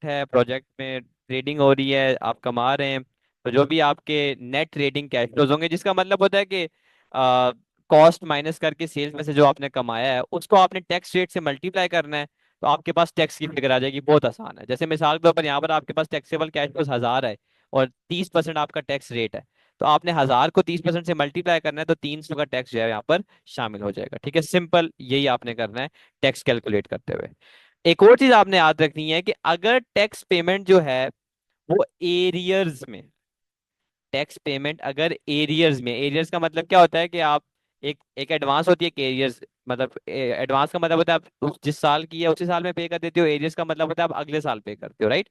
है, प्रोजेक्ट में ट्रेडिंग हो रही है, आप कमा रहे हैं, तो जो भी आपके नेट ट्रेडिंग कैश फ्लोज होंगे, जिसका मतलब होता है कि कॉस्ट माइनस करके सेल्स में से जो आपने कमाया है उसको आपने टैक्स रेट से मल्टीप्लाई करना है, तो आपके पास टैक्स की फिगर आ जाएगी। बहुत आसान है। जैसे मिसाल के तौर पर यहाँ पर आपके पास टैक्सेबल कैश फ्लोज 1000 है और 30% आपका टैक्स रेट है, तो आपने 1000 को 30% से मल्टीप्लाई करना है, तो 300 का टैक्स जो है यहाँ पर शामिल हो जाएगा। ठीक है, सिंपल यही आपने करना है टैक्स कैलकुलेट करते हुए। एक और चीज आपने याद रखनी है कि अगर टैक्स पेमेंट जो है वो एरियर्स में, टैक्स पेमेंट अगर एरियर्स में, एरियर्स का मतलब क्या होता है कि आप एक एक एडवांस होती है कि एरियर्स, मतलब एडवांस का मतलब होता है आप जिस साल की है उसी साल में पे कर देते हो, एरियर्स का मतलब होता है आप अगले साल पे करते हो, राइट।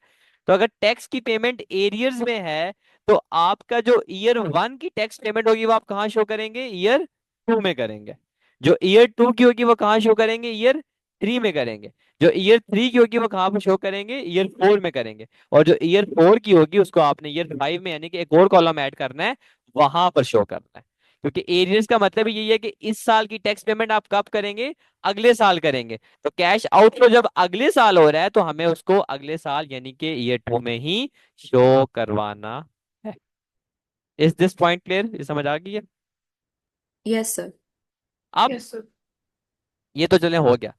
तो अगर टैक्स की पेमेंट एरियर्स में है, तो आपका जो ईयर 1 की टैक्स पेमेंट होगी वो आप कहाँ शो करेंगे? ईयर 2 में करेंगे। जो ईयर 2 की होगी वो कहाँ शो करेंगे? ईयर 3 में करेंगे। जो ईयर 3 की होगी वो कहाँ पर शो करेंगे? ईयर 4 में करेंगे। और जो ईयर 4 की होगी उसको आपने ईयर 5 में, यानी कि एक और कॉलम ऐड करना है, वहां पर शो करना है। क्योंकि एरियर्स का मतलब यही है कि इस साल की टैक्स पेमेंट आप कब करेंगे? अगले साल करेंगे। तो कैश आउटफ्लो जब अगले साल हो रहा है तो हमें उसको अगले साल यानी कि ईयर 2 में ही शो करवाना है। Is this point clear? ये समझ आ गई है? Yes sir. अब यस सर। ये तो चले हो गया।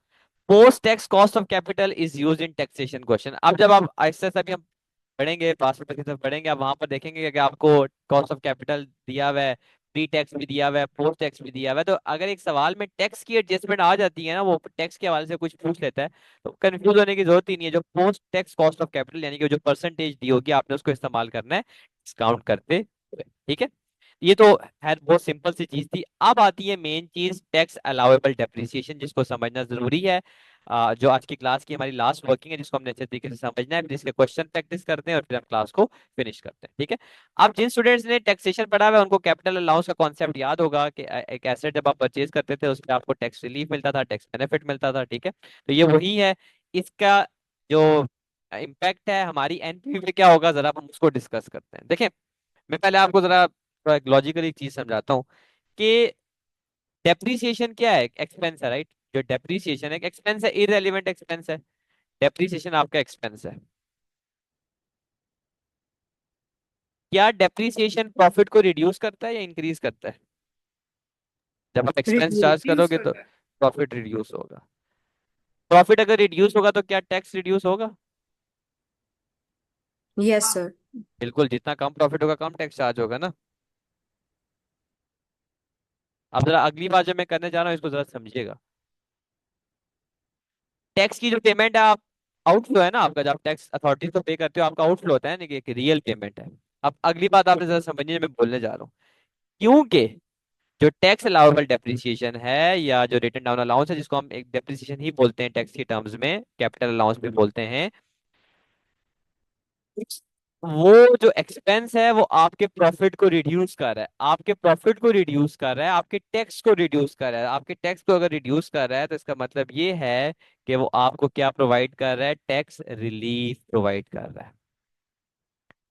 Post tax cost of capital is use in taxation question. अब जब आप ऐसे सभी हम पढ़ेंगे, पास पेपर की तरफ पढ़ेंगे, आप वहां पर देखेंगे कि आपको कॉस्ट ऑफ कैपिटल दिया हुआ है, प्री टैक्स भी दिया हुआ है, पोस्ट टैक्स भी दिया हुआ है। तो अगर एक सवाल में टैक्स की एडजस्टमेंट आ जाती है ना, वो टैक्स के हवाले से कुछ पूछ लेता है, तो कंफ्यूज होने की जरूरत ही नहीं है। जो post tax cost of capital यानी कि जो परसेंटेज दी होगी आपने उसको इस्तेमाल करना है डिस्काउंट करते हुए। ठीक है, ये तो है बहुत सिंपल सी चीज थी। अब आती है मेन चीज, टैक्स अलाउेबल डेप्रिसिएशन, जिसको समझना जरूरी है। जो आज की क्लास की हमारी लास्ट वर्किंग है, जिसको हमने अच्छे तरीके से समझना है, फिर इसके क्वेश्चन प्रैक्टिस करते हैं और फिर हम क्लास को फिनिश करते हैं। ठीक है, अब जिन स्टूडेंट्स ने टैक्सेशन पढ़ा हुआ है उनको कैपिटल अलाउंस का कॉन्सेप्ट याद होगा कि एक एसेट जब आप परचेज करते थे उस पर आपको टैक्स रिलीफ मिलता था, टैक्स बेनिफिट मिलता था। ठीक है, तो ये वही है। इसका जो इम्पैक्ट है हमारी एनपीवी पे क्या होगा, जरा हम उसको डिस्कस करते हैं। देखिए, मैं पहले आपको जरा लॉजिकली एक चीज समझाता हूँ कि डेप्रिसिएशन क्या है? एक्सपेंस है, राइट। जो डेप्रिसिएशन है एक्सपेंस है, इररेलेवेंट एक्सपेंस है। डेप्रिसिएशन आपका एक्सपेंस है। क्या डेप्रिसिएशन प्रॉफिट को रिड्यूस करता है या इंक्रीज करता है? जब आप एक्सपेंस चार्ज रिड्यूस करोगे तो करता है। प्रॉफिट रिड्यूस होगा। प्रॉफिट अगर रिड्यूस होगा तो क्या टैक्स रिड्यूस होगा? Yes sir. बिल्कुल, जितना कम प्रॉफिट होगा कम टैक्स चार्ज होगा ना। अब जरा अगली बात जो मैं करने जा रहा हूँ इसको जरा समझिएगा। टैक्स की जो पेमेंट है आप, आउटफ्लो है ना आपका, जब टैक्स अथॉरिटी को पे करते हो आपका आउटफ्लो होता है ना, कि एक रियल पेमेंट है। अब अगली बात आपने जरा समझिए, मैं बोलने जा रहा हूँ। क्योंकि जो टैक्स अलाउेबल डेप्रिसिएशन है या जो रिटन डाउन अलाउंस है, जिसको हम एक डेप्रिसिएशन ही बोलते हैं टैक्स के टर्म्स में, कैपिटल अलाउंस भी बोलते हैं, वो जो एक्सपेंस है वो आपके प्रॉफिट को रिड्यूस कर रहा है, आपके प्रॉफिट को रिड्यूस कर रहा है, आपके टैक्स को रिड्यूस कर रहा है। आपके टैक्स को अगर रिड्यूस कर रहा है तो इसका मतलब ये है कि वो आपको क्या प्रोवाइड कर रहा है? टैक्स रिलीफ प्रोवाइड कर रहा है।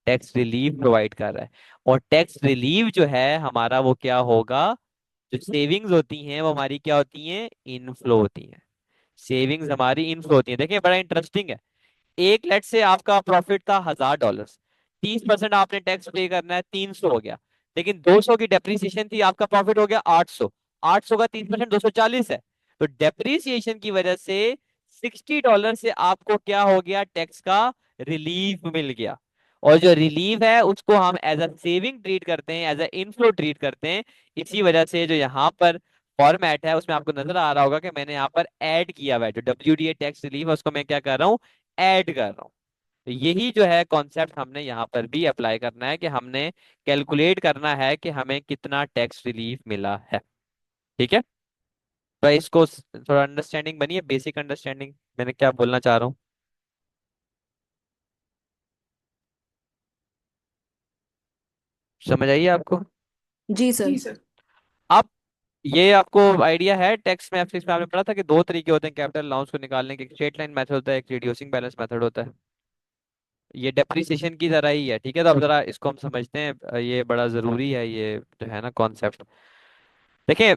टैक्स रिलीफ प्रोवाइड कर रहा है। और टैक्स रिलीफ जो है हमारा वो क्या होगा? जो सेविंग्स होती हैं वो हमारी क्या होती हैं? इनफ्लो होती हैं। सेविंग्स हमारी इनफ्लो होती हैं। देखिए, बड़ा इंटरेस्टिंग है। एक लेट से आपका प्रॉफिट था $1000, 30% आपने टैक्स पे करना है, 300 हो गया। लेकिन 200 की डेप्रीसिएशन थी, आपका प्रॉफिट हो गया 800। 800 का 30% 240 है। तो डेप्रीसिएशन की वजह से $60 से आपको क्या हो गया? टैक्स का रिलीफ मिल गया। और जो रिलीफ है उसको हम एज अ सेविंग ट्रीट करते हैं, एज अ इनफ्लो ट्रीट करते हैं। इसी वजह से जो यहाँ पर फॉर्मेट है उसमें आपको नजर आ रहा होगा कि मैंने यहाँ पर ऐड किया हुआ है, जो WDA टैक्स रिलीफ है उसको मैं क्या कर रहा हूँ? ऐड कर रहा हूँ। तो यही जो है कॉन्सेप्ट हमने यहाँ पर भी अप्लाई करना है कि हमने कैलकुलेट करना है कि हमें कितना टैक्स रिलीफ मिला है। ठीक है, तो इसको थोड़ा अंडरस्टैंडिंग बनी है, बेसिक अंडरस्टैंडिंग मैंने क्या बोलना चाह रहा हूँ, समझ आइए आपको? जी सर। जी सर। अब ये आपको आइडिया है, टैक्स में फिजिक्स में आपने पढ़ा था कि दो तरीके होते हैं कैपिटल अलाउंस को निकालने के, एक स्ट्रेट लाइन मेथड होता है, एक रिड्यूसिंग बैलेंस मेथड होता है। ये डेप्रिसिएशन की तरह ही है। ठीक है, तो अब जरा इसको हम समझते हैं, ये बड़ा जरूरी है, ये जो है ना कॉन्सेप्ट। देखिए,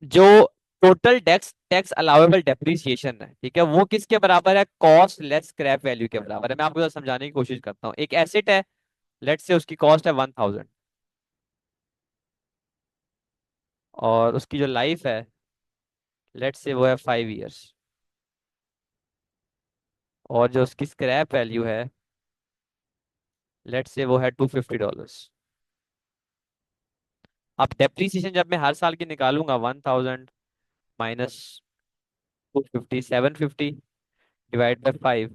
जो total tax tax allowable depreciation है, ठीक है, वो किसके बराबर है? कॉस्ट लेस स्क्रैप वैल्यू के बराबर है। मैं आपको जरा समझाने की कोशिश करता हूँ। एक एसेट है, लेट्स से उसकी कॉस्ट है 1000, और उसकी जो लाइफ है लेट्स से वो है 5 इयर्स, और जो उसकी स्क्रैप वैल्यू है लेट्स से वो है $250। अब डेप्रिसिएशन जब मैं हर साल की निकालूंगा, 1000 - 250, 750 डिवाइड बाय 5,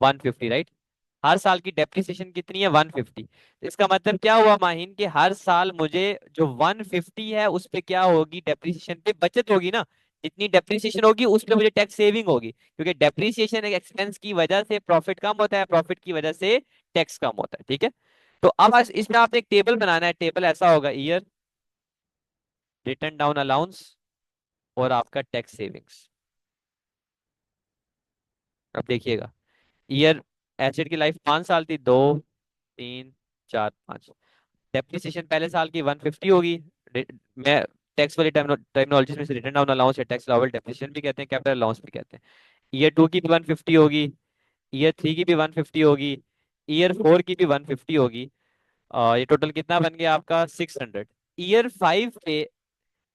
150, राइट? हर साल की डेप्रिसिएशन कितनी है? 150। इसका मतलब क्या हुआ माहिन, कि हर साल मुझे जो 150 है उस पे क्या होगी? डेप्रिसिएशन पे बचत होगी ना। जितनी डेप्रिसिएशन होगी उस पे मुझे टैक्स सेविंग होगी, क्योंकि डेप्रिसिएशन एक एक्सपेंस की वजह से प्रॉफिट कम होता है, प्रॉफिट की वजह से टैक्स कम होता है, ठीक है। तो अब इसमें आपने एक टेबल बनाना है। टेबल ऐसा होगा: ईयर, रिटर्न डाउन अलाउंस, और आपका टैक्स सेविंग्स। अब देखिएगा, ईयर, एसेट की लाइफ 5 साल थी, 2, 3, 4, 5। डेप्रिसिएशन पहले साल की 150 होगी। मैं टैक्स वाली टर्मिनोलॉजी में से रिटर्न डाउन अलाउंस या टैक्स अलाउबल डेप्रिसिएशन भी कहते हैं, कैपिटल अलाउंस भी कहते हैं। ईयर 2 की भी 150 होगी, ईयर 3 की भी 150 होगी, ईयर 4 की भी 150 होगी। ये टोटल कितना बन गया आपका? 600। ईयर 5 पे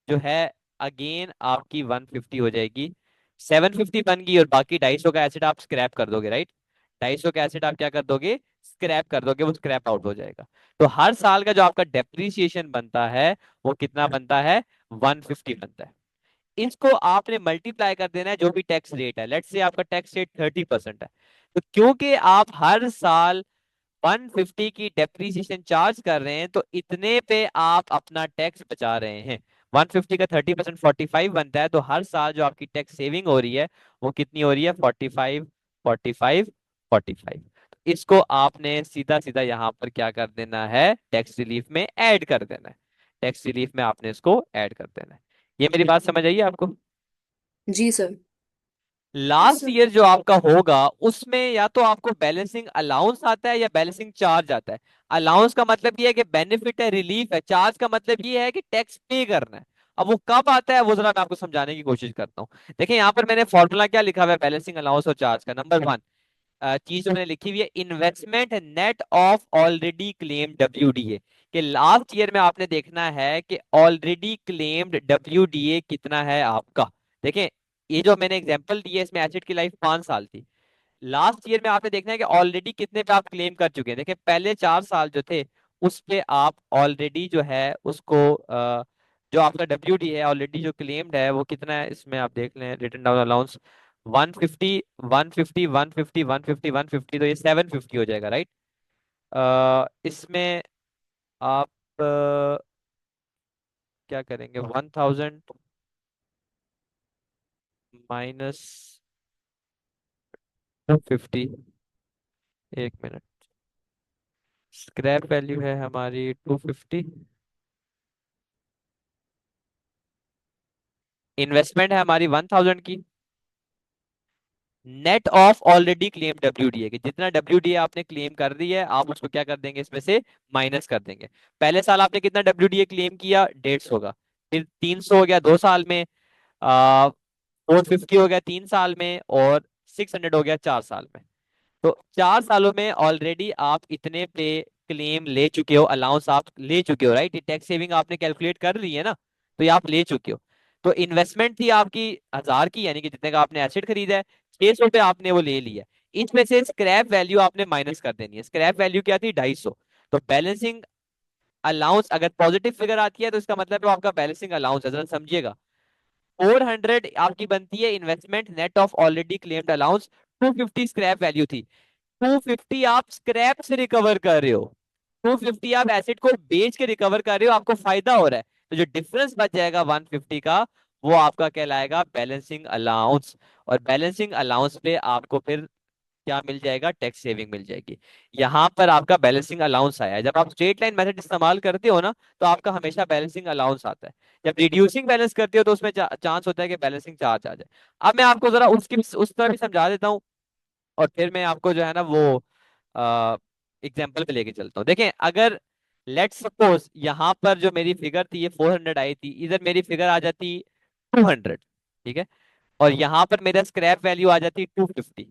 जो है अगेन आपकी 150 हो जाएगी, 750 बन गई, और बाकी 250 का एसिड आप स्क्रैप कर दोगे, राइट? 250 का एसिड आप क्या कर दोगे? स्क्रैप कर दोगे, वो स्क्रैप आउट हो जाएगा। तो हर साल का जो आपका डेप्रीसिएशन बनता है वो कितना बनता है? 150 बनता है। इसको आपने मल्टीप्लाई कर देना है जो भी टैक्स रेट है। लेट्स से आपका टैक्स रेट 30% है, तो क्योंकि आप हर साल 150 की डेप्रीसिएशन चार्ज कर रहे हैं, तो इतने पे आप अपना टैक्स बचा रहे हैं। 150 का 30% 45 बनता है, तो हर साल जो आपकी टैक्स सेविंग हो रही है वो कितनी हो रही है? 45, 45, 45। इसको आपने सीधा सीधा यहाँ पर क्या कर देना है? टैक्स रिलीफ में ऐड कर देना है। टैक्स रिलीफ में आपने इसको ऐड कर देना है। ये मेरी बात समझ आई आपको? जी सर। लास्ट ईयर जो आपका होगा उसमें या तो आपको बैलेंसिंग अलाउंस आता है या बैलेंसिंग चार्ज आता है। अलाउंस का मतलब ये है कि बेनिफिट है, रिलीफ है। चार्ज का मतलब ये है कि टैक्स पे करना है। अब वो कब आता है वो जरा मैं आपको समझाने की कोशिश करता हूँ। देखिए यहाँ पर मैंने फॉर्मूला क्या लिखा हुआ है बैलेंसिंग अलाउंस और चार्ज का। नंबर 1 चीज जो मैंने लिखी हुई है, investment net of already claimed WDA. कि लास्ट ईयर में आपने देखना है कि ऑलरेडी क्लेम्ड डब्ल्यूडीए कितना है आपका। देखें, ये जो मैंने एग्जांपल दी है इसमें एसेट की लाइफ 5 साल थी। लास्ट ईयर में आपने देखना है कि ऑलरेडी कितने पे आप क्लेम कर चुके हैं। देखिए पहले 4 साल जो थे उस पे आप ऑलरेडी जो है उसको जो आपका डब्ल्यू डी है ऑलरेडी जो क्लेम्ड है वो कितना है, इसमें आप देख लें रिटर्न डाउन अलाउंस 150, 150, 150, 150, 150, तो ये 750 हो जाएगा, राइट? इसमें आप क्या करेंगे? 1000 माइनस 250। एक मिनट, स्क्रैप वैल्यू है हमारी 250, इन्वेस्टमेंट है हमारी 1000 की, नेट ऑफ ऑलरेडी क्लेम डब्ल्यूडीए के जितना डब्ल्यूडीए आपने क्लेम कर दी है आप उसको क्या कर देंगे? इसमें से माइनस कर देंगे। पहले साल आपने कितना डब्ल्यूडीए क्लेम किया? 150 का। फिर 300 हो गया 2 साल में, 450 हो गया 3 साल में, और 600 हो गया 4 साल में। तो 4 सालों में ऑलरेडी आप इतने पे क्लेम ले चुके हो, अलाउंस आप ले चुके हो, राइट? टैक्स सेविंग आपने कैलकुलेट कर ली है ना, तो ये आप ले चुके हो। तो इन्वेस्टमेंट थी आपकी 1000 की, यानी कि जितने का आपने एसेट खरीदा है, 600 पे आपने वो ले लिया। इसमें से स्क्रैप वैल्यू आपने माइनस कर देनी है। स्क्रैप वैल्यू क्या थी? 250। तो बैलेंसिंग अलाउंस अगर पॉजिटिव फिगर आती है तो इसका मतलब वो आपका बैलेंसिंग अलाउंस है, जरा समझिएगा। 400 आपकी बनती है investment net of already claimed allowance, 250 scrap value थी। 250 आप स्क्रैप से रिकवर कर रहे हो, 250 आप एसेट को बेच के रिकवर कर रहे हो, आपको फायदा हो रहा है। तो जो डिफरेंस बच जाएगा 150 का, वो आपका कहलाएगा बैलेंसिंग अलाउंस। और बैलेंसिंग अलाउंस पे आपको फिर क्या मिल जाएगा? टैक्स सेविंग मिल जाएगी। यहां पर आपका बैलेंसिंग अलाउंस आया है। जब आप स्ट्रेट लाइन मेथड इस्तेमाल करते हो ना तो आपका हमेशा बैलेंसिंग अलाउंस आता है। जब रिड्यूसिंग बैलेंस करते हो तो उसमें चांस होता है कि बैलेंसिंग चार्ज आ जाए। अब मैं आपको जरा उसकी उस तरह भी समझा देता हूँ, और फिर मैं आपको जो है ना वो एग्जाम्पल पे लेके चलता हूँ। देखें, अगर लेट्स सपोज यहाँ पर जो मेरी फिगर थी ये 400 आई थी, इधर मेरी फिगर आ जाती 200, ठीक है, और यहाँ पर मेरा स्क्रैप वैल्यू आ जाती 250।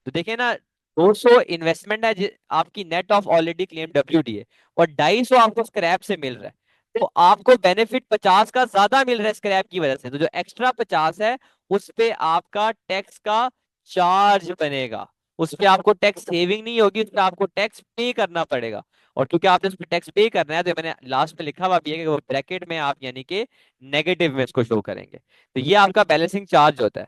तो देखिए ना, 200 इन्वेस्टमेंट है आपकी net of already claim W D है, और 250 आपको स्क्रैप से मिल रहा है। तो आपको बेनिफिट 50 का ज्यादा मिल रहा है स्क्रैप की वजह से, तो जो एक्स्ट्रा 50 है उस पे आपका टैक्स का चार्ज बनेगा। उस पे आपको टैक्स सेविंग नहीं होगी, उस पे आपको टैक्स पे करना पड़ेगा। और क्योंकि आपने उस पे टैक्स पे करना है, तो मैंने लास्ट में लिखा हुआ भी है कि वो ब्रैकेट में आप यानी कि नेगेटिव में इसको शो करेंगे। तो ये आपका बैलेंसिंग चार्ज होता है।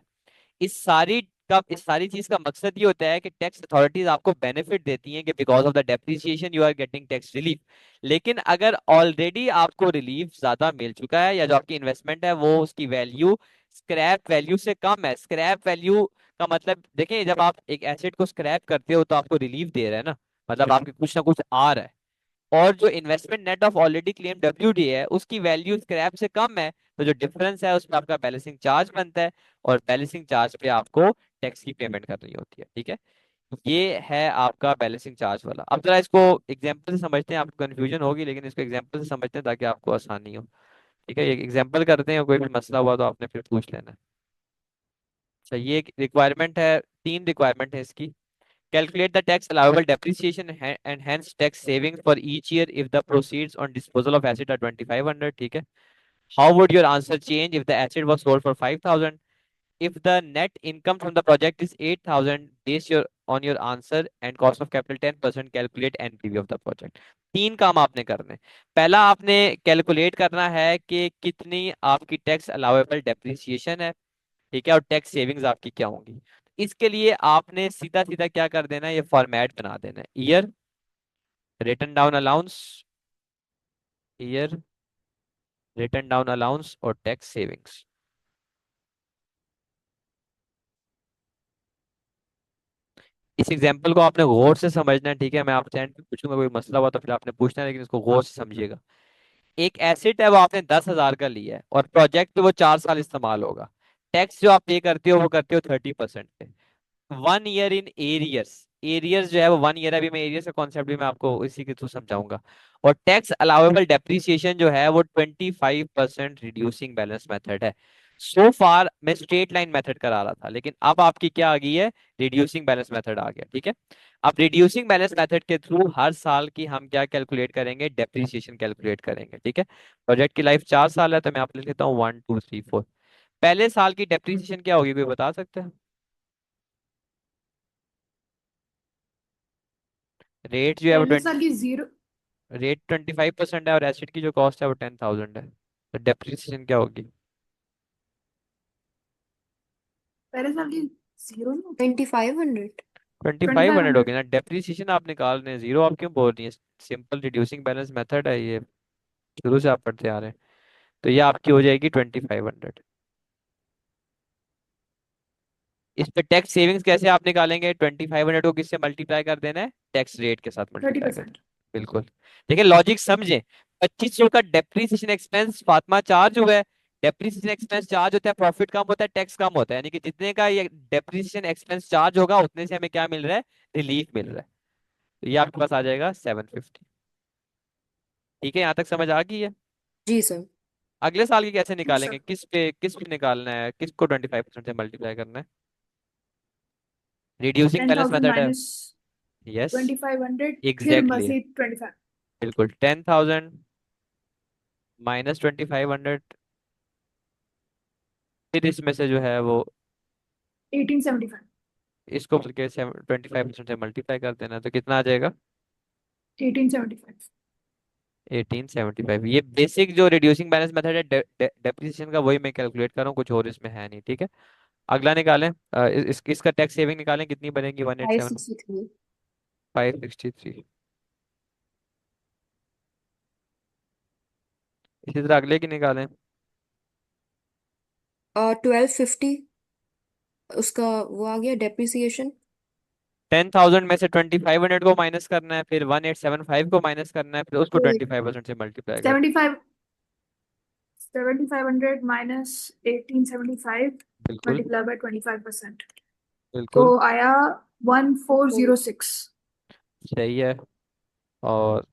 इस सारी चीज का मकसद ये होता है कि टैक्स अथॉरिटीज आपको बेनिफिट देती हैं कि because of the depreciation you are getting tax relief. लेकिन अगर ऑलरेडी आपको रिलीफ ज्यादा मिल चुका है, या जो आपकी इन्वेस्टमेंट है वो उसकी वैल्यू स्क्रैप वैल्यू से कम है, स्क्रैप वैल्यू का मतलब देखें, जब आप एक एसेट को स्क्रैप करते हो तो आपको रिलीफ दे रहा है ना, मतलब आपके कुछ ना कुछ आ रहा है। और जो investment net of already claim W D है उसकी वैल्यू स्क्रैप से कम है, तो जो डिफरेंस है उसमें आपका बैलेंसिंग चार्ज बनता है, और बैलेंसिंग चार्ज पे आपको टैक्स की पेमेंट करनी होती है, ठीक है। ये है आपका बैलेंसिंग चार्ज वाला। अब जरा इसको एग्जांपल से समझते हैं, आपको कंफ्यूजन होगी लेकिन इसको एग्जांपल से समझते हैं ताकि आपको आसानी हो। ठीक है, ये एग्जांपल करते हैं, कोई भी मसला हुआ तो आपने फिर पूछ लेना। अच्छा, ये एक रिक्वायरमेंट है, तीन रिक्वायरमेंट है इसकी। Calculate the tax allowable depreciation and hence tax savings for each year if the proceeds on disposal of asset are 2500, ठीक है। How would your answer change if the asset was sold for 5000? If the net income from the project is 8000, base on your answer and cost of capital 10%, calculate NPV of the project। तीन काम आपने करने। पहला आपने calculate करना है कि कितनी आपकी टैक्स अलाउेबल डेप्रिसिएशन है, ठीक है, और टैक्स सेविंग्स आपकी क्या होंगी। इसके लिए आपने सीधा सीधा क्या कर देना है, ये फॉर्मेट बना देना है, year, written down allowance, year, written down allowance और टैक्स सेविंग्स। इस एग्जांपल को आपने गौर से समझना है, ठीक है, मैं आपसे एंड पे पूछूंगा कोई मसला हुआ तो फिर आपने पूछना है, लेकिन इसको गौर से समझिएगा। एक एसेट है वो आपने 10,000 का लिया है, और प्रोजेक्ट पे वो 4 साल इस्तेमाल होगा। टैक्स जो आप पे करते हो वो करते हो 30% पे। 1 ईयर इन एरियर्स, एरियर्स जो है वो 1 ईयर, अभी मैं एरियर्स का कॉन्सेप्ट भी मैं आपको इसी के थ्रू समझाऊंगा। और टैक्स अलाउेबल डेप्रिसिएशन जो है वो 25% रिड्यूसिंग बैलेंस मेथड है। सो फार मैं स्ट्रेट लाइन मेथड करा रहा था, लेकिन अब आपकी क्या आ गई है, रिड्यूसिंग बैलेंस मेथड आ गया, ठीक है। अब रिड्यूसिंग बैलेंस मेथड के थ्रू हर साल की हम क्या कैलकुलेट करेंगे, डेप्रिसिएशन कैलकुलेट करेंगे, ठीक है। प्रोजेक्ट की लाइफ 4 साल है, तो मैं आप लिख लेता हूँ 1 2 3 4। पहले साल की डेप्रिसिएशन क्या होगी, कोई बता सकते हैं? रेट जो है वो पहले साल की जीरो। रेट 25% है, और एसिड की जो कॉस्ट है वो 10,000 है, तो डेप्रिसिएशन क्या होगी? पहले साल की zero 2500। Twenty twenty five five hundred होगी हंड्रेड ना, डेप्रिसिएशन आप निकाल रहे हैं, जीरो आप क्यों बोल रही है? सिंपल रिड्यूसिंग बैलेंस मेथड है ये, शुरू से आप पढ़ते आ रहे हैं। तो ये आपकी हो जाएगी 2500। इस पे टैक्स सेविंग्स कैसे आप निकालेंगे, 2500 को किससे मल्टीप्लाई कर देना है, टैक्स रेट के साथ थर्टी मल्टीप्लाई कर देना। परसेंट बिल्कुल। देखिए लॉजिक समझे। 2500 का डेप्रीसिएशन एक्सपेंस फातिमा चार्ज हुआ है। डेप्रीसिएशन एक्सपेंस चार्ज होता है, प्रॉफिट कम होता है, टैक्स कम होता है, यानी कि जितने का ये डेप्रीसिएशन एक्सपेंस चार्ज होगा उतने से हमें क्या मिल रहा है, रिलीफ मिल रहा है। तो ये आपके पास आ जाएगा 750। ठीक है, यहाँ तक समझ आ गई है। जी सर। अगले साल की कैसे जी निकालेंगे, सर। किस पे निकालना है, किसको 25% से मल्टीप्लाई करना है? Reducing ten balance thousand method है। माइनस यस, 2500 फिर एग्जैक्टली, मजीद 25। बिल्कुल 10,000 माइनस 2500, फिर इसमें से जो है वो 1875। इसको करके 25% से मल्टीप्लाई कर देना, तो कितना आ जाएगा? 1875। 1875। ये बेसिक जो रिड्यूसिंग बैलेंस मेथड है डेप्रिसिएशन का, वही मैं कैलकुलेट कर रहा हूँ, कुछ और इसमें है नहीं, ठीक है। अगला निकालें, इसका टैक्स सेविंग निकालें, कितनी बनेगी, one eight five seven sixty three 563। इसी तरह अगले की निकालें। 1250 उसका वो आ गया डेप्रिसिएशन। 10,000 में से 2500 को माइनस करना है, फिर 1875 को माइनस करना है, फिर उसको 25% से मल्टीप्लाई करना 75 7500 माइनस 1875 है। बिल्कुल, मल्टीप्लाई बाय 25%। तो बिल्कुल आया 1406। सही है। और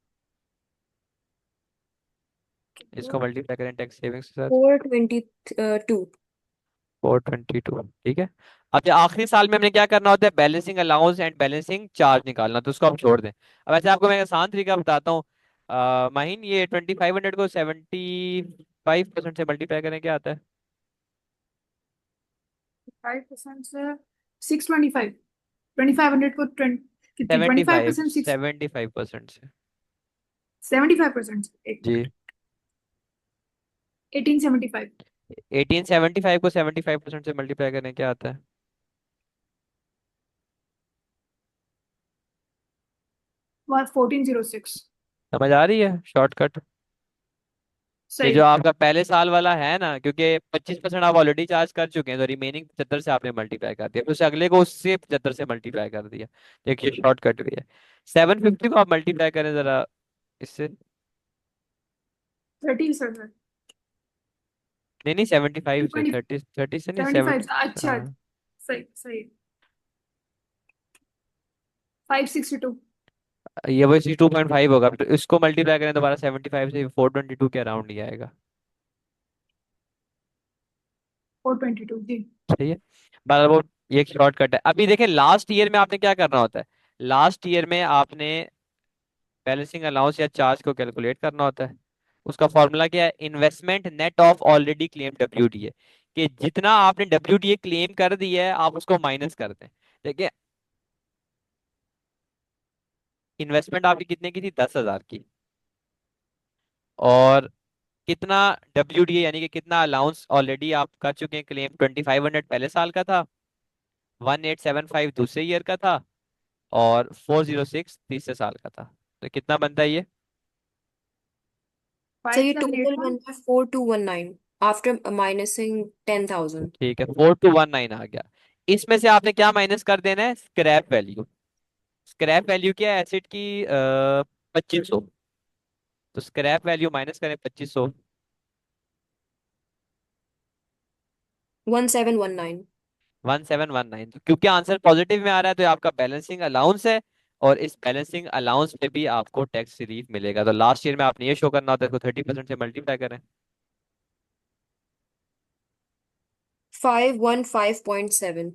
इसको मल्टीप्लाई करें टैक्स सेविंग्स के साथ। 422। 422, ठीक है। अब जो आखिरी साल में हमने क्या करना होता है, balancing allowance and balancing charge निकालना, तो उसको हम छोड़ दें। अब ऐसे आपको मैं एक आसान तरीका बताता हूँ। माहिन, ये 2500 को 75% से मल्टीप्लाई करें, क्या आता है? 5% से 625। 2500 को 20 कितनी, सेवेंटी 25% फाइव 6, 75% से। 75%। एक जी। मिनट, 1875। 1875 को 75% से मल्टीप्लाई करें, क्या आता है? 1406। समझ आ रही है शॉर्टकट? ये सही जो है। आपका पहले साल वाला है ना, क्योंकि 25% आप ऑलरेडी चार्ज कर चुके हैं, तो रिमेनिंग 75 से आपने मल्टीप्लाई कर दिया, फिर उससे अगले को उससे 75 से मल्टीप्लाई कर दिया। देखिए शॉर्टकट भी है। 750 को आप मल्टीप्लाई करें जरा इससे। 30 सर। नहीं नहीं, 75 से, 20, 30 30 से नहीं, 75। 70। अच्छा, हाँ। सही सही। 562। ये वही 2.5 होगा, तो इसको मल्टीप्लाई करें दोबारा 75 से, 422 के अराउंड ही आएगा। 422 जी। सही है। बराबर वो। ये एक शॉर्टकट है। अभी देखें, लास्ट ईयर में आपने क्या करना होता है। लास्ट ईयर में आपने बैलेंसिंग अलाउंस या चार्ज को कैलकुलेट करना होता है। उसका फॉर्मूला क्या है, investment net of already claim WDA. कि जितना आपने डब्ल्यूडीए क्लेम कर दिया है, आप उसको माइनस कर दें। देखिए, इन्वेस्टमेंट आपकी कितने की थी, 10,000 की। और कितना डब्ल्यूडीए यानी कि कितना अलाउंस ऑलरेडी आप कर चुके हैं क्लेम, 2500 पहले साल का था, 1875 दूसरे ईयर का था, और 406 तीसरे साल का था। तो कितना बनता है ये? फाइव So ये सेवन एट total वन बन रहा है 4219 after minusing 10,000. ठीक है, 4219 आ गया। इसमें से आपने क्या माइनस कर देना है, स्क्रैप वैल्यू। स्क्रैप वैल्यू क्या है एसिड की, 2500। तो स्क्रैप वैल्यू माइनस करें 2500। 1719. 1719, तो क्योंकि आंसर पॉजिटिव में आ रहा है, तो ये आपका बैलेंसिंग अलाउंस है। और इस बैलेंसिंग अलाउंस पे भी आपको टैक्स रिलीफ मिलेगा। तो लास्ट ईयर में आपने ये शो करना होता है, इसको 30% से मल्टीप्लाई करें। 515.7.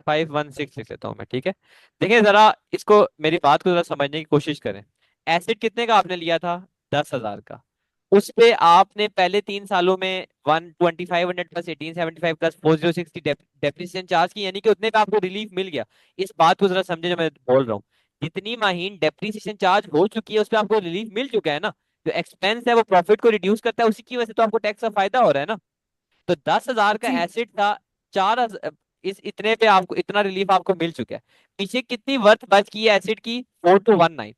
5166 लिख लेता हूँ मैं, ठीक है। देखिए जरा इसको, मेरी बात को जरा समझने की कोशिश करें। एसिड कितने का आपने लिया था, 10,000 का। उस पे आपने पहले 3 सालों में 12500 प्लस 1875 प्लस 4060 डेप्रिसिएशन चार्ज की, यानी कि उतने पे आपको रिलीफ मिल गया। इस बात को जरा समझे जो मैं बोल रहा हूँ। जितनी महीन डेप्रिसिएशन चार्ज हो चुकी है, उस पे आपको रिलीफ मिल चुका है ना। जो एक्सपेंस है वो प्रॉफिट को रिड्यूस करता है, उसी की वजह से तो आपको टैक्स का फायदा हो रहा है ना। तो 10,000 का जी एसिड था, 4,000, इस इतने पे आपको इतना रिलीफ आपको मिल चुका है। पीछे कितनी वर्थ बच की है एसिड की, 4219।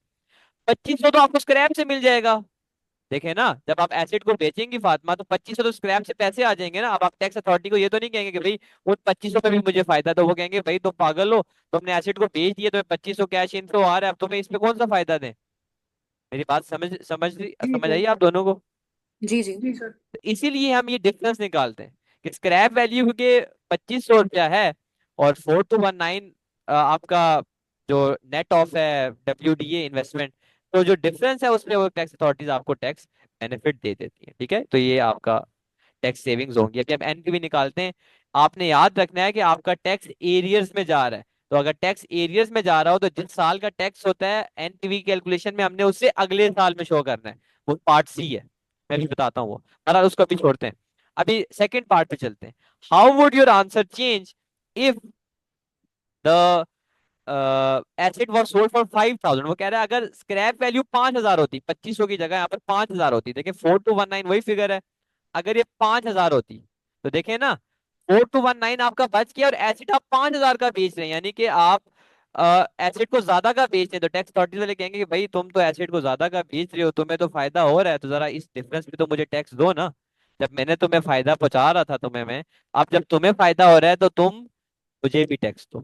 2500 तो आपको स्क्रैप से मिल जाएगा। देखे ना, जब आप एसिड को बेचेंगे फातिमा, तो 2500 तो स्क्रैप से पैसे आ जाएंगे ना। अब आप टैक्स अथॉरिटी को ये तो नहीं कहेंगे कि भाई उन 2500 पे भी मुझे फायदा, तो वो कहेंगे भाई तुम पागल हो, तुमने एसिड को बेच दिया, तो 2500 कैश इनफ्लो आ रहा है, अब तुम्हें इस पे कौन सा फायदा दें। मेरी बात समझ समझ जी समझ आई सर। आप दोनों को? जी जी. जी सर। तो इसीलिए हम ये डिफरेंस निकालते हैं कि स्क्रैप वैल्यू के 2500 रुपया है, और 4219 आपका जो नेट ऑफ है डब्ल्यूडीए इन्वेस्टमेंट। तो जो डिफरेंस है उसमें वो टैक्स अथॉरिटीज आपको टैक्स बेनिफिट दे देती है, ठीक है। तो ये आपका टैक्स सेविंग्स होंगी। अभी हम एनपीवी निकालते हैं। आपने याद रखना है कि आपका टैक्स एरियर्स में जा रहा है। तो अगर टैक्स एरियर्स में जा रहा हो, तो जिस साल का टैक्स होता है एनपीवी कैलकुलेशन में हमने उससे अगले साल में शो करना है। वो पार्ट सी है, मैं भी बताता हूँ वो। और उसको अभी छोड़ते हैं, अभी सेकंड पार्ट पे चलते हैं। How would your answer change if the asset was sold for 5,000? वो कह रहा है अगर स्क्रैप वैल्यू 5,000 होती, 2500 की जगह यहाँ पर 5,000 होती। देखिए 4219 वही फिगर है। अगर ये 5,000 होती, तो देखें ना, 4219 आपका बच गया, और एसिड आप 5,000 का बेच रहे हैं, यानी कि आप एसिड को ज्यादा का बेच रहे हैं। तो टैक्स अथॉरिटी वाले कहेंगे कि भाई तुम तो एसिड को ज्यादा का बेच रहे हो, तुम्हें तो फायदा हो रहा है, तो जरा इस डिफरेंस पे तो मुझे टैक्स दो ना। जब मैंने तुम्हें फायदा पहुंचा रहा था तुम्हें मैं, अब जब तुम्हें फायदा हो रहा है, तो तुम मुझे भी टैक्स दो।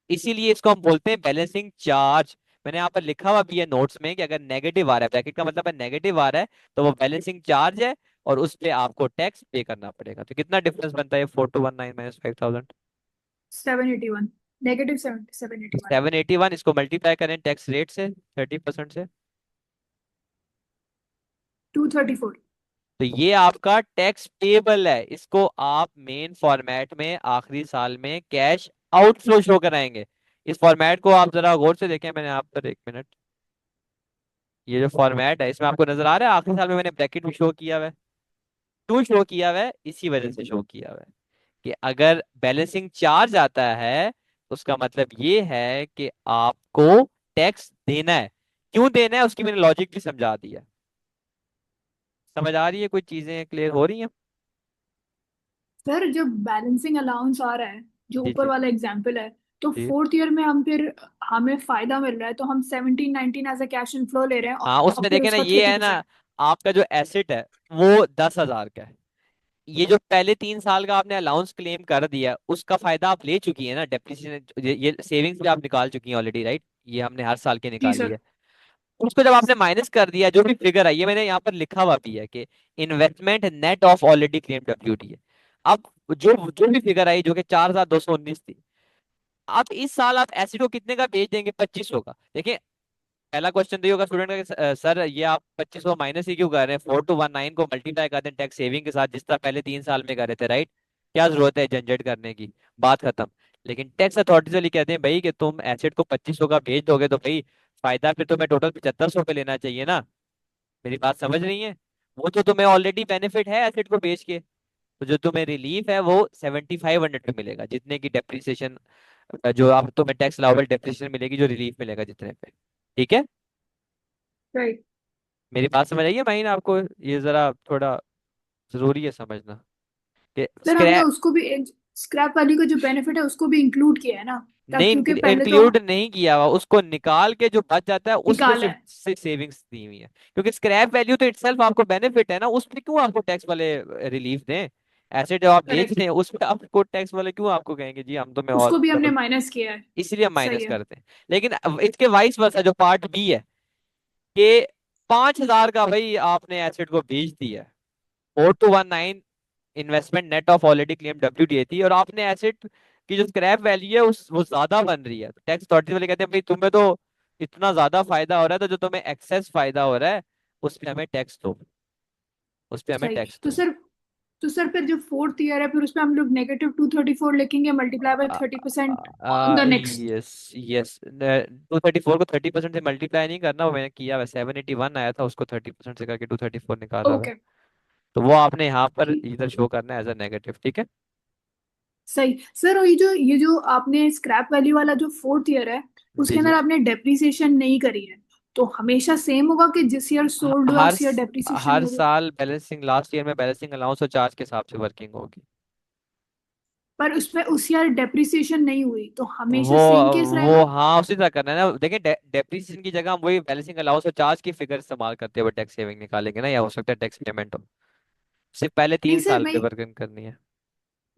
इसीलिए इसको हम बोलते हैं बैलेंसिंग चार्ज। मैंने यहाँ पर लिखा हुआ भी है नोट्स में कि अगर नेगेटिव आ रहा है, ब्रैकेट का मतलब है नेगेटिव आ रहा है, तो वो बैलेंसिंग चार्ज है, और उस पे आपको टैक्स पे करना पड़ेगा। तो कितना डिफरेंस बनता है 4219 माइनस 5,000? 781, -7, 781। 781, इसको मल्टीप्लाई करें टैक्स रेट से, 30% से। 234। तो ये आपका टैक्स पेबल है, इसको आप मेन फॉर्मेट में आखिरी साल में कैश आउटफ्लो शो कराएंगे। इस फॉर्मेट को आप जरा गौर से देखें, मैंने आप पर, एक मिनट, ये जो फॉर्मेट है इसमें आपको नजर आ रहा है आखिरी साल में मैंने ब्रैकेट भी शो किया हुआ है। क्यों शो किया हुआ है? इसी वजह से शो किया हुआ है कि अगर बैलेंसिंग चार्ज आता है तो उसका मतलब ये है कि आपको टैक्स देना है। क्यों देना है उसकी मैंने लॉजिक भी समझा दिया। समझ आ रही है? कोई चीजें क्लियर हो रही हैं? सर जब बैलेंसिंग अलाउंस आ रहा है, जो जी ऊपर जी वाला एग्जाम्पल है, तो जी। फोर्थ ईयर में हम फिर हमें फायदा मिल रहा है तो हम 17-19 एज अ कैश इनफ्लो ले रहे हैं, हाँ, और उसमें फिर देखे ना, उसका ये थर्टी है ना, परसेंट आपका जो एसेट है वो 10,000 का है। ये जो पहले 3 साल का आपने अलाउंस क्लेम कर दिया उसका फायदा आप ले चुकी है ना, डेप्रिसिएशन, ये सेविंग्स भी आप निकाल चुकी हैं ऑलरेडी, राइट? ये हमने हर साल की जी निकाली सर। है। उसको जब आपने माइनस कर दिया, जो भी फिगर आई है, मैंने यहाँ पर लिखा हुआ भी है कि investment net of already claim WT है। अब जो जो भी फिगर आई जो कि 4,219 थी, आप इस साल आप एसिड को कितने का बेच देंगे? 2500 का। देखिए, पहला क्वेश्चन तो ये होगा स्टूडेंट का कि सर ये आप 2500 माइनस ही क्यों कर रहे हैं? 4219 को मल्टीप्लाई कर दें टैक्स सेविंग के साथ, जिस तरह पहले 3 साल में कर रहे थे, राइट? क्या जरूरत है झंझट करने की? बात खत्म। लेकिन टैक्स अथॉरिटी वाली कहते हैं भाई कि तुम एसेट को 2500 का बेच दोगे तो भाई फायदा फिर तुम्हें टोटल 7500 पे लेना चाहिए ना। मेरी बात समझ रही है? वो तो तुम्हें ऑलरेडी बेनिफिट है एसेट को बेच के। तो जो तुम्हें रिलीफ है वो 7500 पे मिलेगा, जितने की डेप्रिसिएशन, जो आप तुम्हें टैक्स लाउबल डेप्रिसिएशन मिलेगी, जो रिलीफ मिलेगा जितने पे। ठीक है? राइट। मेरी बात समझ आई है माइन आपको? ये जरा थोड़ा जरूरी है समझना कि सर हमने स्क्रैप, उसको भी, स्क्रैप वाली का जो बेनिफिट है उसको भी इंक्लूड किया है ना, तब नहीं क्योंकि पहले तो इंक्लूड नहीं किया हुआ, उसको निकाल के जो बच जाता है उसमें निकाला सिर्फ है। से सेविंग्स दी हुई है। क्योंकि स्क्रैप वैल्यू तो इटसेल्फ आपको बेनिफिट है ना, उस पे क्यों आपको टैक्स वाले रिलीफ दें? ऐसे जो आप बेच करेक्ट। रहे हैं उस पे आपको टैक्स वाले क्यों आपको कहेंगे जी हम तुम्हें और उसको भी हमने डबल? माइनस किया है। इसलिए हम सही माइनस है। करते हैं। लेकिन अब इसके वाइस वर्सा जो पार्ट बी है कि 5,000 का भाई आपने एसेट को बेच दिया, 4219 investment net of already claim WTA थी, और आपने एसेट की जो स्क्रैप वैल्यू है उस वो ज्यादा बन रही है। टैक्स अथॉरिटी वाले कहते हैं भाई तुम्हें तो इतना ज्यादा फायदा हो रहा है, तो जो तुम्हें एक्सेस फायदा हो रहा है उस पे हमें टैक्स दो, उस पे हमें सही। टैक्स तो दो। सर, तो सर फिर जो फोर्थ ईयर है फिर उसमें हम लोग -234 लिखेंगे, multiply by 30% on the next. Yes yes, 234 को 30% से मल्टीप्लाई नहीं करना, वो मैंने किया हुआ, 781 आया था उसको 30% से करके 234 निकाला हुआ है। ओके। तो वो आपने यहाँ पर ठीक। इधर शो करना है एज अ नेगेटिव, ठीक है? सही सर। और ये जो आपने स्क्रैप वैल्यू वाला जो फोर्थ ईयर है, जी उसके अंदर जी। आपने डेप्रिसिएशन नहीं करी है, तो हमेशा सेम होगा कि जिस ईयर सोल्ड हुआ हर उस ईयर डेप्रिसिएशन हर होगा? साल बैलेंसिंग, लास्ट ईयर में बैलेंसिंग अलाउंस और चार्ज के हिसाब से वर्किंग होगी। पर उसमें उस ईयर डेप्रिसिएशन नहीं हुई तो हमेशा वो सेम केस वो रहेगा? हाँ, उसी तरह करना है ना। देखिए, डेप्रिसिएशन की जगह हम वही बैलेंसिंग अलाउंस और चार्ज की फिगर इस्तेमाल करते हुए टैक्स सेविंग निकालेंगे ना, या हो सकता है टैक्स पेमेंट हो। सिर्फ पहले नहीं तीन सर, साल मैं, पे वर्किंग करनी है।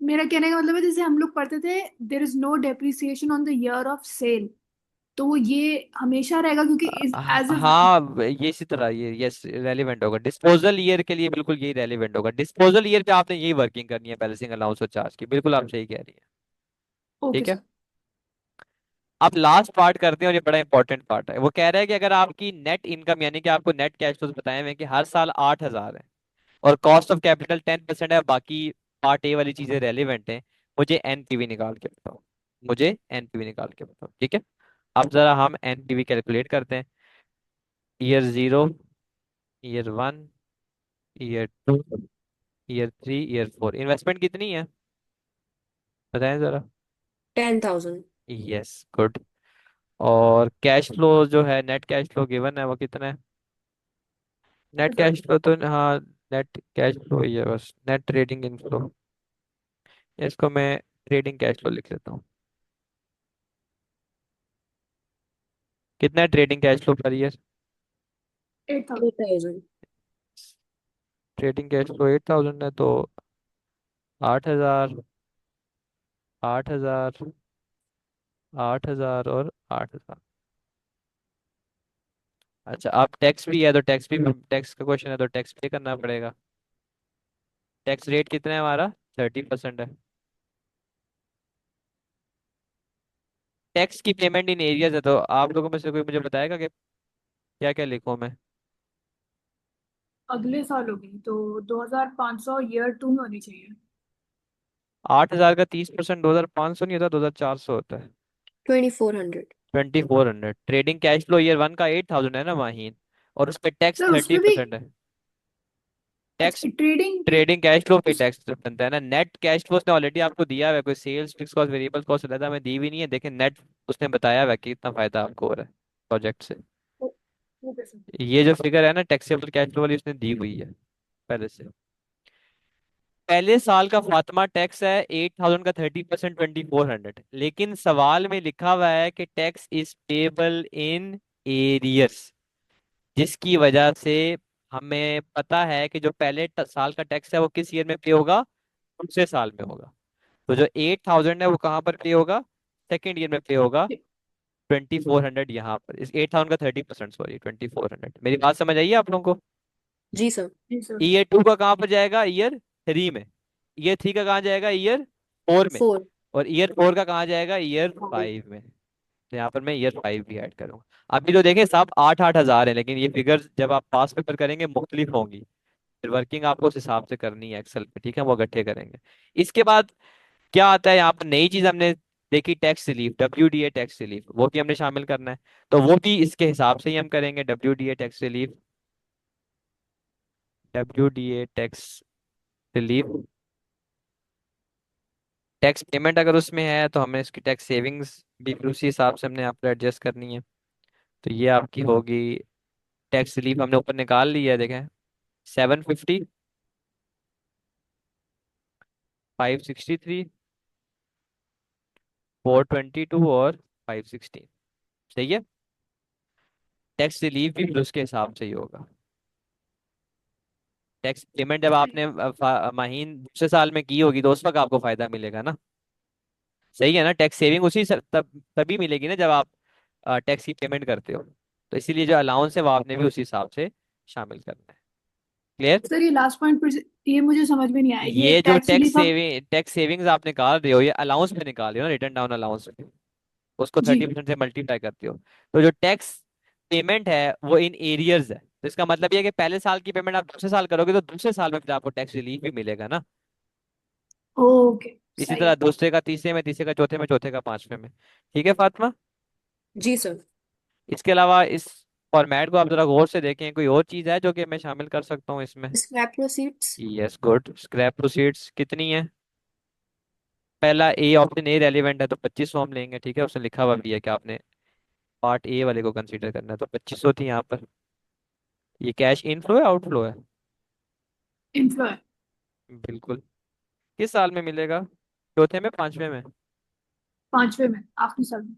मेरा कहने का मतलब है जैसे हम लोग पढ़ते थे, there is no depreciation on the year of sale, तो वो ये हमेशा रहेगा क्योंकि एज इफ। हाँ, ये इसी तरह ये यस रेलिवेंट होगा डिस्पोजल ईयर के लिए, बिल्कुल यही रेलिवेंट होगा। डिस्पोजल ईयर पे आपने यही वर्किंग करनी है बैलेंसिंग अलाउंस और चार्ज की, बिल्कुल आप सही कह रही है। ओके ठीक है? सर। अब लास्ट पार्ट करते हैं, और ये बड़ा इंपॉर्टेंट पार्ट है। वो कह रहा है कि अगर आपकी नेट इनकम, यानी कि आपको नेट कैश फ्लोज बताए हुए हैं कि हर साल 8,000 है, और कॉस्ट ऑफ कैपिटल 10% है, बाकी पार्ट ए वाली चीजें रेलिवेंट हैं, मुझे एनपीवी निकाल के बताओ। मुझे एनपीवी निकाल के बताओ, ठीक है? अब जरा हम एनपीवी कैलकुलेट करते हैं। Year 0, year 1, year 2, year 3, year 4, investment कितनी है बताएं जरा। 10,000। Yes, good. और कैश फ्लो जो है, नेट कैश फ्लो गिवन है, वो कितना है? नेट सर कैश फ्लो तो हाँ, नेट कैश फ्लो ही है बस, नेट ट्रेडिंग इनफ्लो। इसको मैं ट्रेडिंग कैश फ्लो लिख लेता हूँ। कितना है trading cash flow per year? 8,000। 8,000। Trading cash flow 8,000 है, तो 8,000, 8,000, 8,000 और 8,000। अच्छा, आप टैक्स भी है तो टैक्स भी, टैक्स का क्वेश्चन है तो टैक्स पे करना पड़ेगा। टैक्स रेट कितना है हमारा? 30% है। टैक्स की पेमेंट इन एरियाज है, तो आप लोगों में से कोई मुझे बताएगा कि क्या क्या लिखूं मैं? अगले साल होगी तो 2500 ईयर टू में होनी चाहिए। 8,000 का 30% 2,500 नहीं होता, 2,400 होता है। 2400। 2,400 trading cash flow year one का 8,000 है ना माहीन, और उस पर टैक्स सर थर्टी उसमें भी। परसेंट है। टैक्स अच्छा ट्रेडिंग पे। ट्रेडिंग कैश फ्लो पे उस टैक्स बनता है ना। नेट कैश फ्लो उसने ऑलरेडी आपको दिया हुआ है, कोई sales fix cost variable cost रहता है, हमें दी भी नहीं है। देखें नेट उसने बताया हुआ है कि कितना फायदा आपको हो रहा है प्रोजेक्ट से। Okay sir. ये जो फिगर है ना टैक्सेबल कैश फ्लो वाली, उसने दी हुई है पहले से। पहले साल का फातिमा टैक्स है 8,000 का 30%, 2,400, लेकिन सवाल में लिखा हुआ है कि tax is payable in arrears, जिसकी वजह से हमें पता है कि जो पहले साल का टैक्स है वो किस ईयर में पे होगा, दूसरे साल में होगा। तो जो 8,000 है वो कहाँ पर पे होगा, सेकेंड ईयर में पे होगा। 2,400 यहाँ पर, इस 8,000 का 30%, सॉरी 2,400। मेरी बात समझ आई है आप लोगों को। जी सर। जी सर। ईयर टू का कहाँ पर जाएगा, ईयर थ्री में। ईयर थ्री का कहाँ जाएगा, ईयर फोर में। 4। और ईयर फोर का कहाँ जाएगा, ईयर फाइव में। तो यहाँ पर मैं ईयर फाइव भी ऐड करूंगा। अभी तो देखें सब 8-8 हज़ार है, लेकिन ये फिगर्स जब आप पास पेपर करेंगे मुख्तलिफ होंगी। फिर वर्किंग आपको उस हिसाब से करनी है एक्सेल पे, ठीक है, वो इकट्ठे करेंगे। इसके बाद क्या आता है यहाँ पर, नई चीज हमने देखी, tax relief, WDA tax relief, वो भी हमने शामिल करना है। तो वो भी इसके हिसाब से ही हम करेंगे, WDA tax relief. WDA tax relief, tax payment अगर उसमें है तो हमें इसकी टैक्स सेविंग्स भी फिर उसी हिसाब से हमने आपको एडजस्ट करनी है। तो ये आपकी होगी, टैक्स रिलीफ हमने ऊपर निकाल लिया है, देखें 750, 563, 422 और 516। सही है। टैक्स रिलीफ भी फिर उसके हिसाब से ही होगा। टैक्स पेमेंट जब आपने महीन दूसरे साल में की होगी तो उस वक्त आपको फायदा मिलेगा ना। सही है ना। टैक्स सेविंग तभी मिलेगी ना जब आप टैक्स की पेमेंट करते हो। तो इसीलिए जो अलाउंस है वो आपने भी उसी हिसाब से शामिल करना है। क्लियर। सर ये लास्ट पॉइंट पर ये मुझे समझ में नहीं आया, ये ये जो टैक्स रिलीफ हम। टैक्स सेविंग्स आप निकाल रहे हो, ये अलाउंस पे निकाल रहे हो ना, रिटर्न डाउन अलाउंस पे। उसको जी। 30% से मल्टीप्लाई करते हो। तो जो टैक्स पेमेंट है वो इन एरियर्स है, तो इसका मतलब ये है कि पहले साल की पेमेंट आप दूसरे साल करोगे तो दूसरे साल में फिर आपको टैक्स रिलीफ भी मिलेगा ना। ओके इसी सही तरह है। दूसरे का तीसरे में, तीसरे का चौथे में, चौथे का पांचवे में। ठीक है फातिमा। जी सर। इसके अलावा इस फॉर्मेट को आप जरा गौर से देखें, कोई और चीज है जो कि मैं शामिल कर सकता हूँ इसमें। Scrap proceeds. Yes good. Scrap proceeds कितनी है, पहला ए ऑप्शन ए रेलिवेंट है तो 2,500 हम लेंगे, ठीक है, उसने लिखा हुआ भी है कि आपने पार्ट ए वाले को कंसीडर करना है, तो 2,500 थी यहाँ पर। ये कैश इनफ्लो है आउटफ्लो है, इन्फ्लो है। बिल्कुल। किस साल में मिलेगा, चौथे में, पांचवे में। पांचवे में, आखिरी साल में।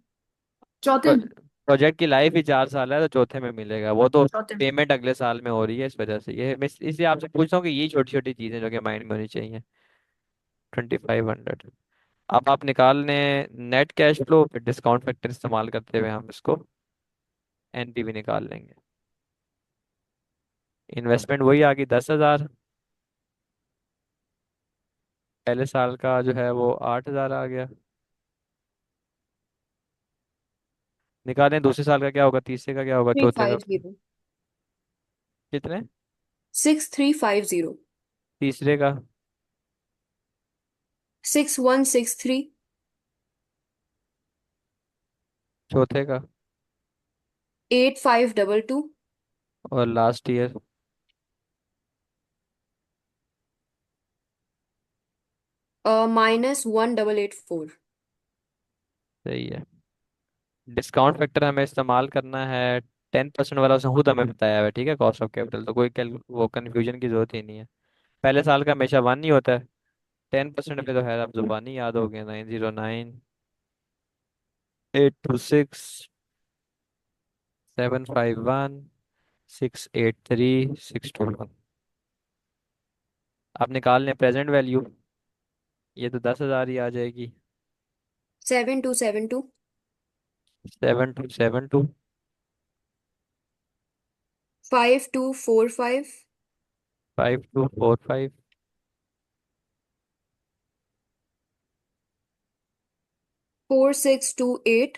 चौथे में। प्रोजेक्ट की लाइफ ही 4 साल है, तो चौथे में मिलेगा वो तो। चौथे में। पेमेंट अगले साल में हो रही है, इस वजह से ये मैं इसलिए आपसे पूछ रहा हूँ कि ये छोटी छोटी चीजें जो कि माइंड में होनी चाहिए। 2,500। अब आप निकाल लें नेट कैश फ्लो, फिर डिस्काउंट फैक्टर इस्तेमाल करते हुए हम इसको NPV निकाल लेंगे। इन्वेस्टमेंट वही आ गई 10,000, पहले साल का जो है वो 8,000 आ गया। निकालें दूसरे साल का क्या होगा, तीसरे का क्या होगा, थ्री चौथे का। फाइव जीरो कितने, 6350। तीसरे का, 6163। चौथे का, 8522। और लास्ट ईयर। -1884। सही है। डिस्काउंट फैक्टर हमें इस्तेमाल करना है 10% वाला, उसने खुद हमें बताया हुआ है, ठीक है, कॉस्ट ऑफ कैपिटल, तो कोई वो कन्फ्यूजन की जरूरत ही नहीं है। पहले साल का हमेशा वन ही होता है। 10% पे तो है, आप जुबानी याद हो गए, 909, 826, 751, 683, 621। आप निकाल लें प्रेजेंट वैल्यू, ये तो 10,000 ही आ जाएगी। 7272। 7,272, 5245। 5,245, 4628।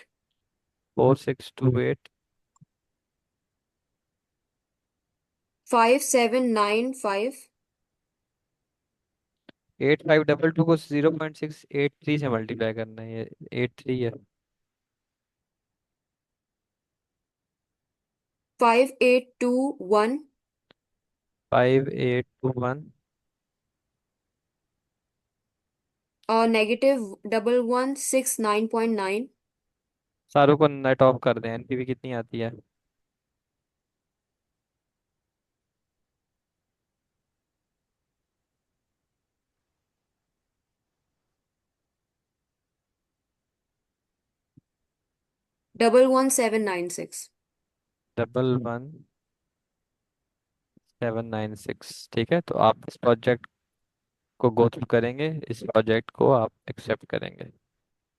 4,628, 5795। 8522 को 0.683 से मल्टीप्लाई करना है, ये 83 है। 5821। 5821। और -1169.9। सारों को नेट ऑफ कर दें, एनपीवी कितनी आती है? 11796। 11796, ठीक है। तो आप इस प्रोजेक्ट को गो थ्रू करेंगे, इस प्रोजेक्ट को आप एक्सेप्ट करेंगे।